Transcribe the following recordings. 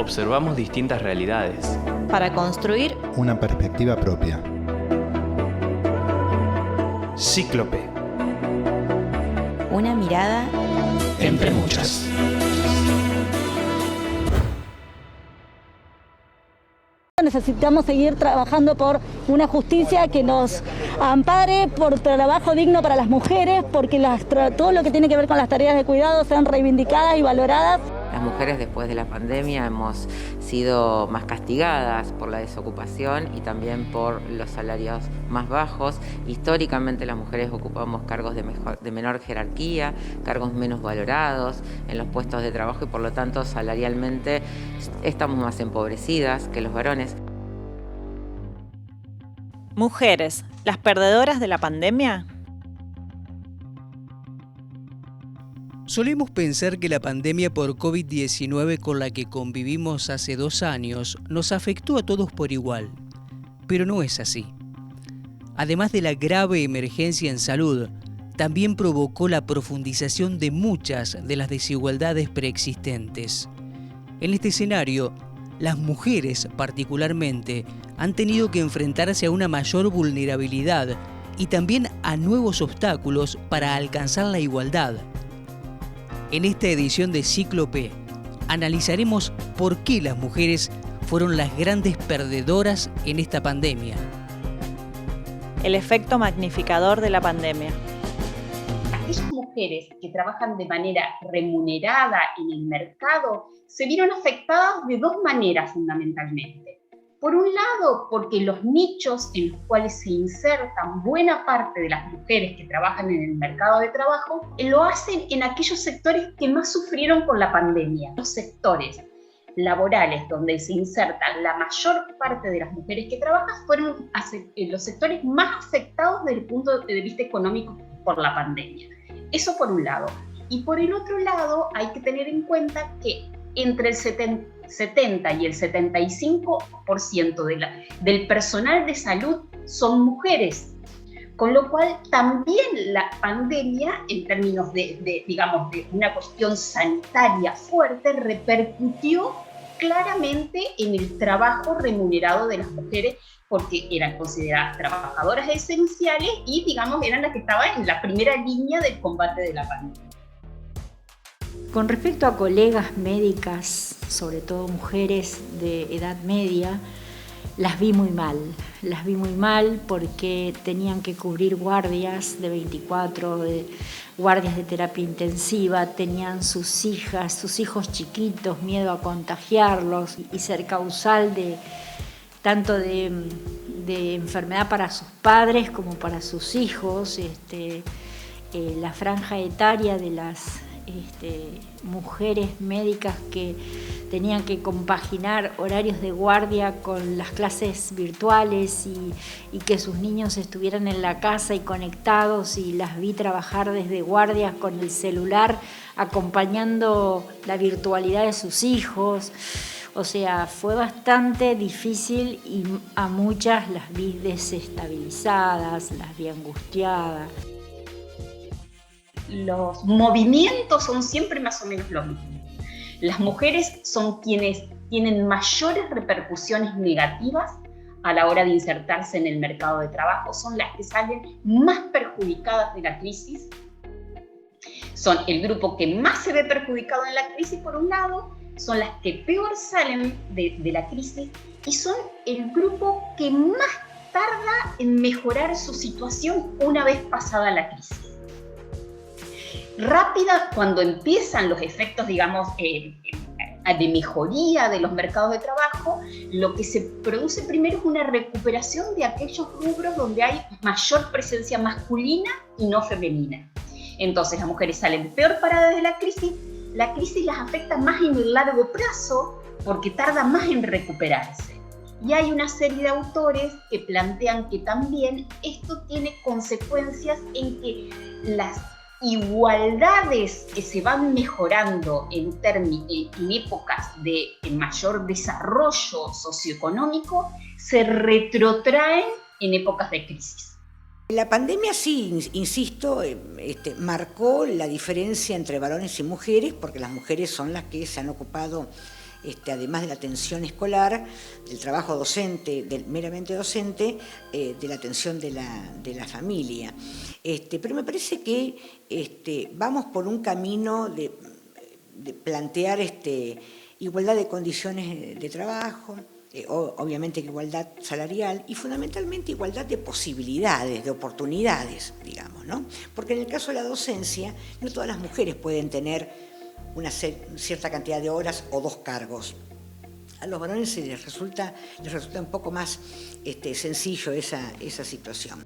observamos distintas realidades. Para construir una perspectiva propia. Cíclope. Una mirada entre muchas. Necesitamos seguir trabajando por una justicia que nos ampare, por trabajo digno para las mujeres, porque todo lo que tiene que ver con las tareas de cuidado sean reivindicadas y valoradas. Las mujeres después de la pandemia hemos sido más castigadas por la desocupación y también por los salarios más bajos. Históricamente las mujeres ocupamos cargos de menor jerarquía, cargos menos valorados en los puestos de trabajo y por lo tanto salarialmente estamos más empobrecidas que los varones. Mujeres, ¿las perdedoras de la pandemia? Solemos pensar que la pandemia por COVID-19 con la que convivimos hace 2 años nos afectó a todos por igual, pero no es así. Además de la grave emergencia en salud, también provocó la profundización de muchas de las desigualdades preexistentes. En este escenario, las mujeres particularmente han tenido que enfrentarse a una mayor vulnerabilidad y también a nuevos obstáculos para alcanzar la igualdad. En esta edición de Cíclope, analizaremos por qué las mujeres fueron las grandes perdedoras en esta pandemia. El efecto magnificador de la pandemia. Aquellas mujeres que trabajan de manera remunerada en el mercado se vieron afectadas de 2 maneras fundamentalmente. Por un lado, porque los nichos en los cuales se insertan buena parte de las mujeres que trabajan en el mercado de trabajo, lo hacen en aquellos sectores que más sufrieron con la pandemia. Los sectores laborales donde se insertan la mayor parte de las mujeres que trabajan fueron los sectores más afectados desde el punto de vista económico por la pandemia. Eso por un lado. Y por el otro lado, hay que tener en cuenta que entre el 70 y el 75% del personal de salud son mujeres, con lo cual también la pandemia, en términos de una cuestión sanitaria fuerte, repercutió claramente en el trabajo remunerado de las mujeres, porque eran consideradas trabajadoras esenciales y, eran las que estaban en la primera línea del combate de la pandemia. Con respecto a colegas médicas, sobre todo mujeres de edad media, las vi muy mal. Las vi muy mal porque tenían que cubrir guardias de 24, guardias de terapia intensiva, tenían sus hijos chiquitos, miedo a contagiarlos y ser causal tanto de enfermedad para sus padres como para sus hijos. La franja etaria de las mujeres médicas que tenían que compaginar horarios de guardia con las clases virtuales y que sus niños estuvieran en la casa y conectados, y las vi trabajar desde guardias con el celular acompañando la virtualidad de sus hijos. O sea, fue bastante difícil y a muchas las vi desestabilizadas, las vi angustiadas. Los movimientos son siempre más o menos los mismos. Las mujeres son quienes tienen mayores repercusiones negativas a la hora de insertarse en el mercado de trabajo, son las que salen más perjudicadas de la crisis, son el grupo que más se ve perjudicado en la crisis por un lado, son las que peor salen de la crisis y son el grupo que más tarda en mejorar su situación una vez pasada la crisis. Rápida cuando empiezan los efectos, de mejoría de los mercados de trabajo, lo que se produce primero es una recuperación de aquellos rubros donde hay mayor presencia masculina y no femenina. Entonces las mujeres salen peor paradas de la crisis las afecta más en el largo plazo porque tarda más en recuperarse. Y hay una serie de autores que plantean que también esto tiene consecuencias en que las igualdades que se van mejorando en épocas de mayor desarrollo socioeconómico se retrotraen en épocas de crisis. La pandemia sí, insisto, marcó la diferencia entre varones y mujeres, porque las mujeres son las que se han ocupado además de la atención escolar, del trabajo docente, del meramente docente, de la atención de la familia. Pero me parece que vamos por un camino de plantear igualdad de condiciones de trabajo, obviamente igualdad salarial y fundamentalmente igualdad de posibilidades, de oportunidades, digamos, ¿no? Porque en el caso de la docencia, no todas las mujeres pueden tener una cierta cantidad de horas o 2 cargos. A los varones les resulta un poco más sencillo esa situación.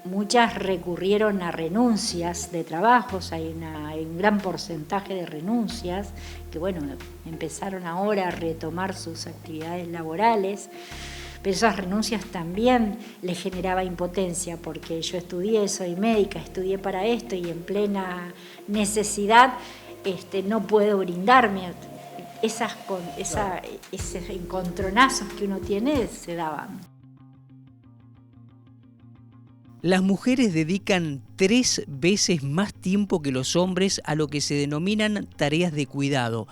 Muchas recurrieron a renuncias de trabajos, hay un gran porcentaje de renuncias que, bueno, empezaron ahora a retomar sus actividades laborales, pero esas renuncias también les generaba impotencia, porque yo estudié, soy médica, estudié para esto y en plena necesidad no puedo brindarme. Esos encontronazos que uno tiene se daban. Las mujeres dedican 3 veces más tiempo que los hombres a lo que se denominan tareas de cuidado,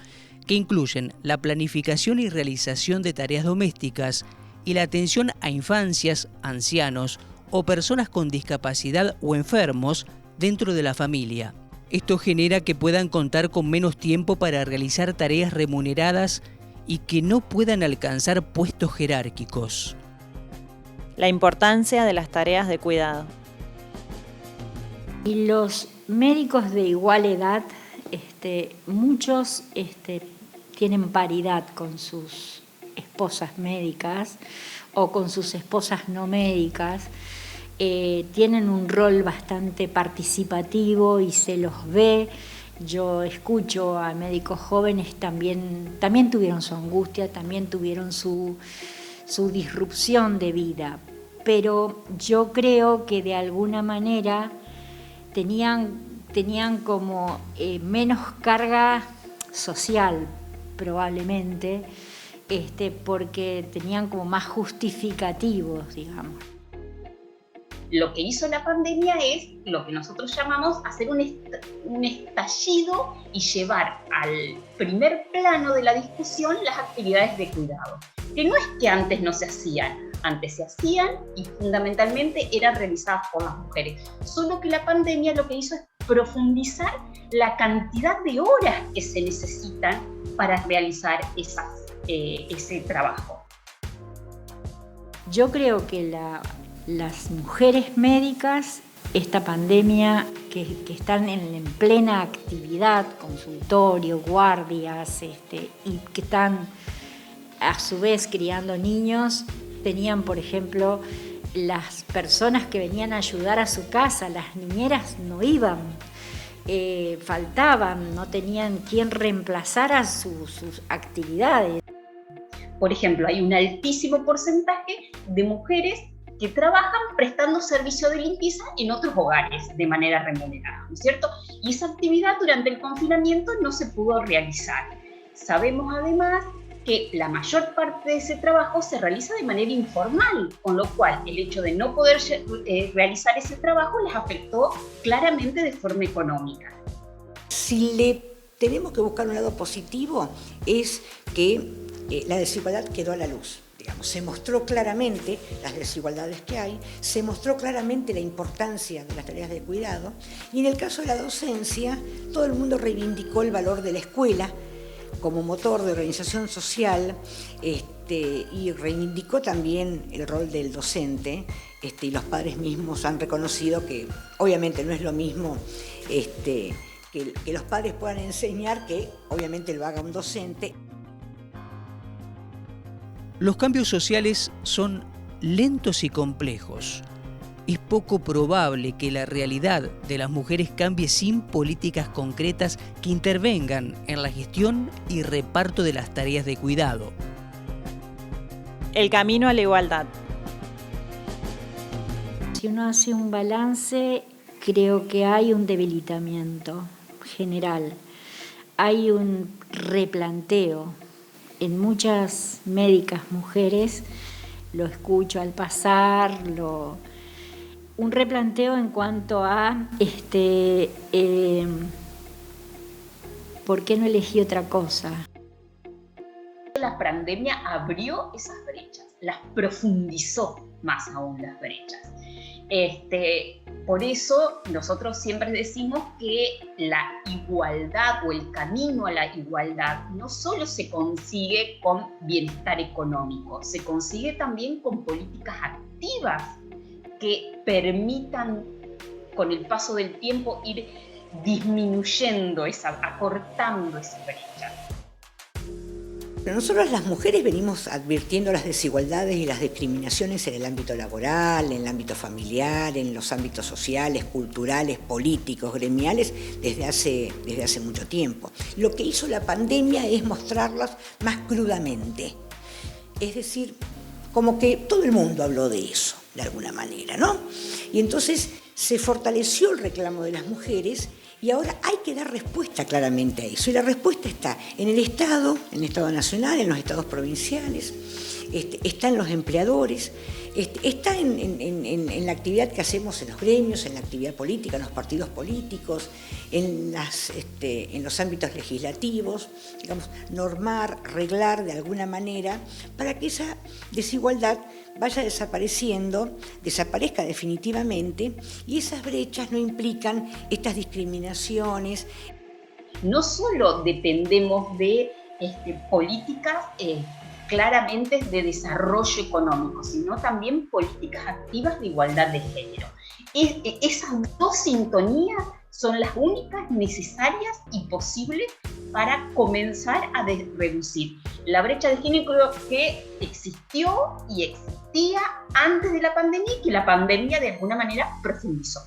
que incluyen la planificación y realización de tareas domésticas y la atención a infancias, ancianos o personas con discapacidad o enfermos dentro de la familia. Esto genera que puedan contar con menos tiempo para realizar tareas remuneradas y que no puedan alcanzar puestos jerárquicos. La importancia de las tareas de cuidado. Y los médicos de igual edad, muchos tienen paridad con sus esposas médicas o con sus esposas no médicas, tienen un rol bastante participativo y se los ve. Yo escucho a médicos jóvenes, también tuvieron su angustia, también tuvieron su disrupción de vida, pero yo creo que de alguna manera tenían como menos carga social, probablemente, porque tenían como más justificativos, digamos. Lo que hizo la pandemia es lo que nosotros llamamos hacer un estallido y llevar al primer plano de la discusión las actividades de cuidado, que no es que antes no se hacían, antes se hacían y fundamentalmente eran realizadas por las mujeres, solo que la pandemia lo que hizo es profundizar la cantidad de horas que se necesitan para realizar ese trabajo. Yo creo que las mujeres médicas, esta pandemia, que están en plena actividad, consultorio, guardias, y que están a su vez criando niños, tenían, por ejemplo, las personas que venían a ayudar a su casa, las niñeras no iban, faltaban, no tenían quien reemplazara sus actividades. Por ejemplo, hay un altísimo porcentaje de mujeres que trabajan prestando servicio de limpieza en otros hogares de manera remunerada, ¿no es cierto? Y esa actividad durante el confinamiento no se pudo realizar. Sabemos además que la mayor parte de ese trabajo se realiza de manera informal, con lo cual el hecho de no poder realizar ese trabajo les afectó claramente de forma económica. Si le tenemos que buscar un lado positivo, es que la desigualdad quedó a la luz. Digamos, se mostró claramente las desigualdades que hay, se mostró claramente la importancia de las tareas de cuidado, y en el caso de la docencia, todo el mundo reivindicó el valor de la escuela como motor de organización social, y reivindicó también el rol del docente, y los padres mismos han reconocido que obviamente no es lo mismo que los padres puedan enseñar que obviamente lo haga un docente. Los cambios sociales son lentos y complejos. Es poco probable que la realidad de las mujeres cambie sin políticas concretas que intervengan en la gestión y reparto de las tareas de cuidado. El camino a la igualdad. Si uno hace un balance, creo que hay un debilitamiento general, hay un replanteo. En muchas médicas mujeres, lo escucho al pasar, un replanteo en cuanto a ¿por qué no elegí otra cosa? pandemia abrió esas brechas, las profundizó más aún las brechas. Por eso nosotros siempre decimos que la igualdad o el camino a la igualdad no solo se consigue con bienestar económico, se consigue también con políticas activas que permitan con el paso del tiempo ir disminuyendo acortando esa brecha. Pero nosotros las mujeres venimos advirtiendo las desigualdades y las discriminaciones en el ámbito laboral, en el ámbito familiar, en los ámbitos sociales, culturales, políticos, gremiales, desde hace mucho tiempo. Lo que hizo la pandemia es mostrarlas más crudamente. Es decir, como que todo el mundo habló de eso, de alguna manera, ¿no? Y entonces se fortaleció el reclamo de las mujeres y ahora hay que dar respuesta claramente a eso. Y la respuesta está en el Estado nacional, en los estados provinciales, está en los empleadores, está en la actividad que hacemos en los gremios, en la actividad política, en los partidos políticos, en los ámbitos legislativos, digamos, normar, reglar de alguna manera para que esa desigualdad vaya desaparezca definitivamente y esas brechas no implican estas discriminaciones. No solo dependemos de políticas claramente de desarrollo económico, sino también políticas activas de igualdad de género. Esas dos sintonías son las únicas necesarias y posibles para comenzar a reducir la brecha de género que existió y existía antes de la pandemia y que la pandemia de alguna manera profundizó.